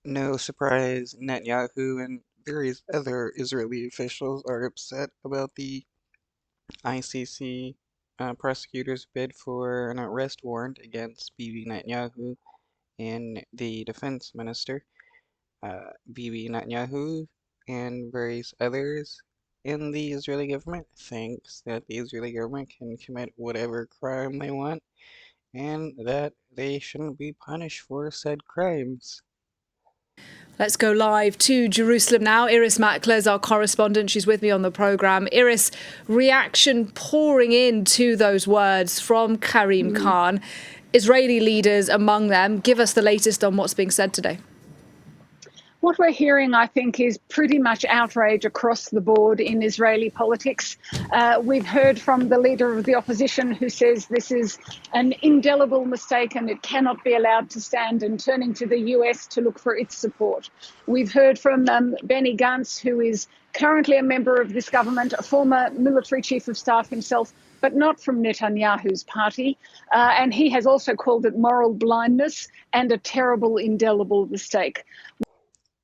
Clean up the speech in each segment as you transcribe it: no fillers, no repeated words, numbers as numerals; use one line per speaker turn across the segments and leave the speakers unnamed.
No surprise, Netanyahu and various other Israeli officials are upset about the ICC prosecutor's bid for an arrest warrant against Bibi Netanyahu and the defense minister. Bibi Netanyahu and various others in the Israeli government thinks that the Israeli government can commit whatever crime they want and that they shouldn't be punished for said crimes.
Let's go live to Jerusalem now. Iris Mackler is our correspondent. She's with me on the programme. Iris, reaction pouring into those words from Karim Khan. Israeli leaders among them. Give us the latest on what's being said today.
What we're hearing, I think, is pretty much outrage across the board in Israeli politics. We've heard from the leader of the opposition who says this is an indelible mistake and it cannot be allowed to stand, and turning to the US to look for its support. We've heard from Benny Gantz, who is currently a member of this government, a former military chief of staff himself, but not from Netanyahu's party. And he has also called it moral blindness and a terrible, indelible mistake.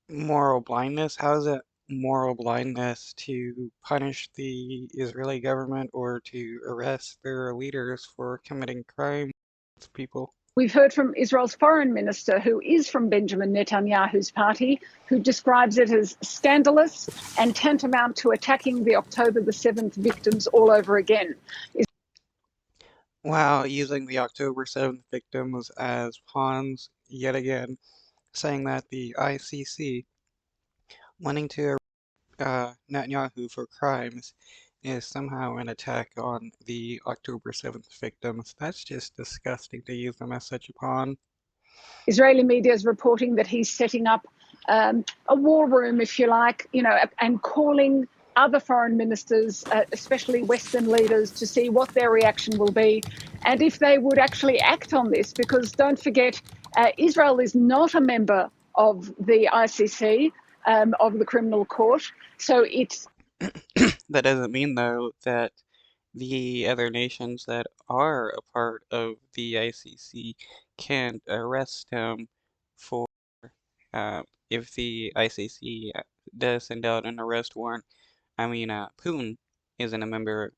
Moral blindness? How is it moral blindness to punish the Israeli government or to arrest their leaders for committing crime against people?
We've heard from Israel's foreign minister, who is from Benjamin Netanyahu's party, who describes it as scandalous and tantamount to attacking the October the 7th victims all over again.
Wow, using the October 7th victims as pawns yet again, saying that the ICC wanting to Netanyahu for crimes is somehow an attack on the October 7th victims. That's just disgusting to use them as such a pawn.
Israeli media is reporting that he's setting up a war room, if you like, and calling other foreign ministers, especially Western leaders, to see what their reaction will be and if they would actually act on this. Because don't forget, Israel is not a member of the ICC, of the criminal court. So it's...
That doesn't mean, though, that the other nations that are a part of the ICC can't arrest him for if the ICC does send out an arrest warrant. I mean, Putin is not a member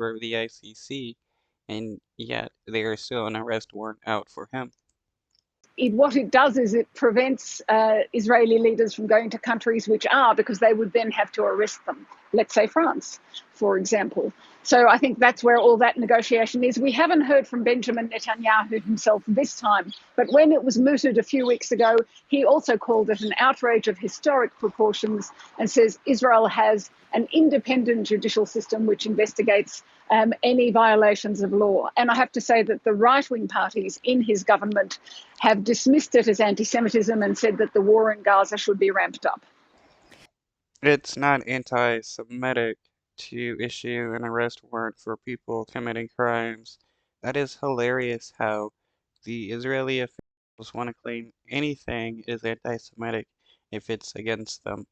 of the ICC, and yet there is still an arrest warrant out for him.
What it does is it prevents Israeli leaders from going to countries which are, because they would then have to arrest them. Let's say France, for example. So I think that's where all that negotiation is. We haven't heard from Benjamin Netanyahu himself this time, but when it was mooted a few weeks ago, he also called it an outrage of historic proportions and says Israel has an independent judicial system which investigates any violations of law. And I have to say that the right-wing parties in his government have dismissed it as anti-Semitism and said that the war in Gaza should be ramped up.
It's not anti-Semitic to issue an arrest warrant for people committing crimes. That is hilarious how the Israeli officials want to claim anything is anti-Semitic if it's against them.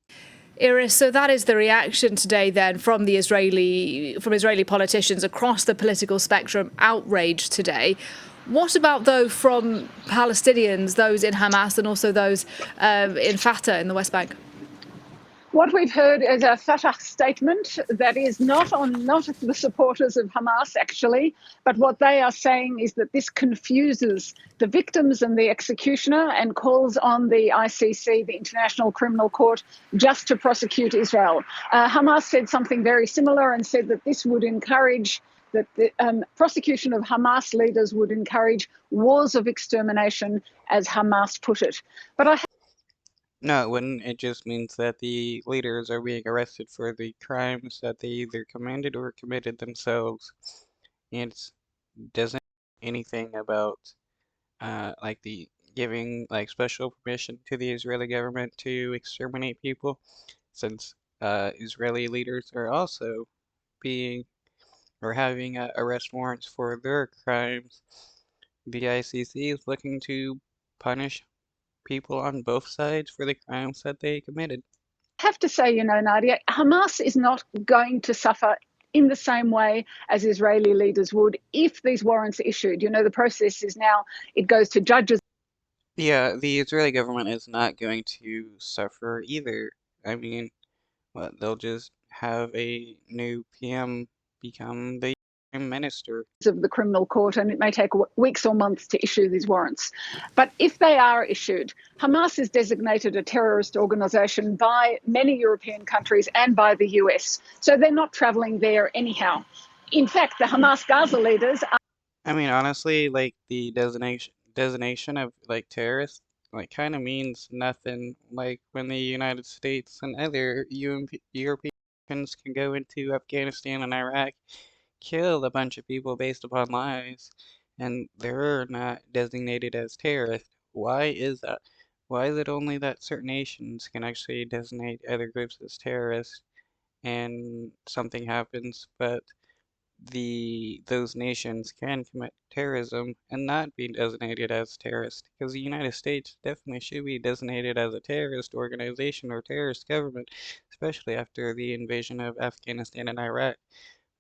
Iris, so that is the reaction today then from Israeli politicians across the political spectrum, outraged today. What about, though, from Palestinians, those in Hamas and also those in Fatah in the West Bank?
What we've heard is a Fatah statement that is not the supporters of Hamas, actually, but what they are saying is that this confuses the victims and the executioner and calls on the ICC, the International Criminal Court, just to prosecute Israel. Hamas said something very similar and said that this would encourage that the prosecution of Hamas leaders would encourage wars of extermination, as Hamas put it. But
No, it wouldn't. It just means that the leaders are being arrested for the crimes that they either commanded or committed themselves. And it doesn't anything about like the giving like special permission to the Israeli government to exterminate people, since Israeli leaders are also being or having arrest warrants for their crimes. The ICC is looking to punish people on both sides for the crimes that they committed.
I have to say, Nadia, Hamas is not going to suffer in the same way as Israeli leaders would if these warrants are issued. The process is now it goes to judges.
Yeah, the Israeli government is not going to suffer either. I mean, what, they'll just have a new PM become the prime minister.
Of the criminal court, and it may take weeks or months to issue these warrants. But if they are issued, Hamas is designated a terrorist organisation by many European countries and by the US. So they're not travelling there anyhow. In fact, the Hamas Gaza leaders are.
I mean, honestly, like the designation of like terrorist, like kind of means nothing. Like when the United States and other Europeans can go into Afghanistan and Iraq, kill a bunch of people based upon lies, and they're not designated as terrorists. Why is that? Why is it only that certain nations can actually designate other groups as terrorists and something happens, but those nations can commit terrorism and not be designated as terrorists? Because the United States definitely should be designated as a terrorist organization or terrorist government, especially after the invasion of Afghanistan and Iraq,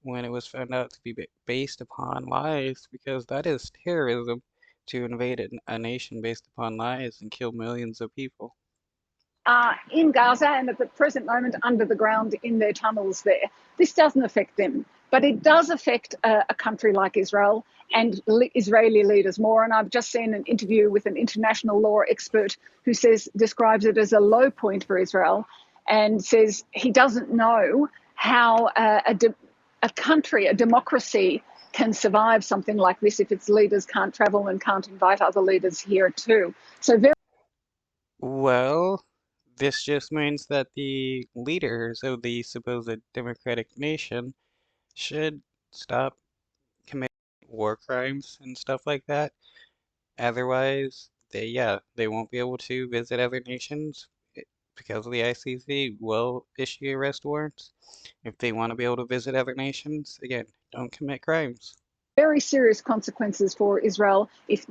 when it was found out to be based upon lies, because that is terrorism to invade a nation based upon lies and kill millions of people.
In Gaza and at the present moment under the ground in their tunnels there. This doesn't affect them, but it does affect a country like Israel and Israeli leaders more. And I've just seen an interview with an international law expert who describes it as a low point for Israel, and says he doesn't know how a country, a democracy, can survive something like this if its leaders can't travel and can't invite other leaders here too. So very.
Well, this just means that the leaders of the supposed democratic nation should stop committing war crimes and stuff like that. Otherwise, they won't be able to visit other nations because the ICC will issue arrest warrants. If they want to be able to visit other nations, again, don't commit crimes.
Very serious consequences for Israel if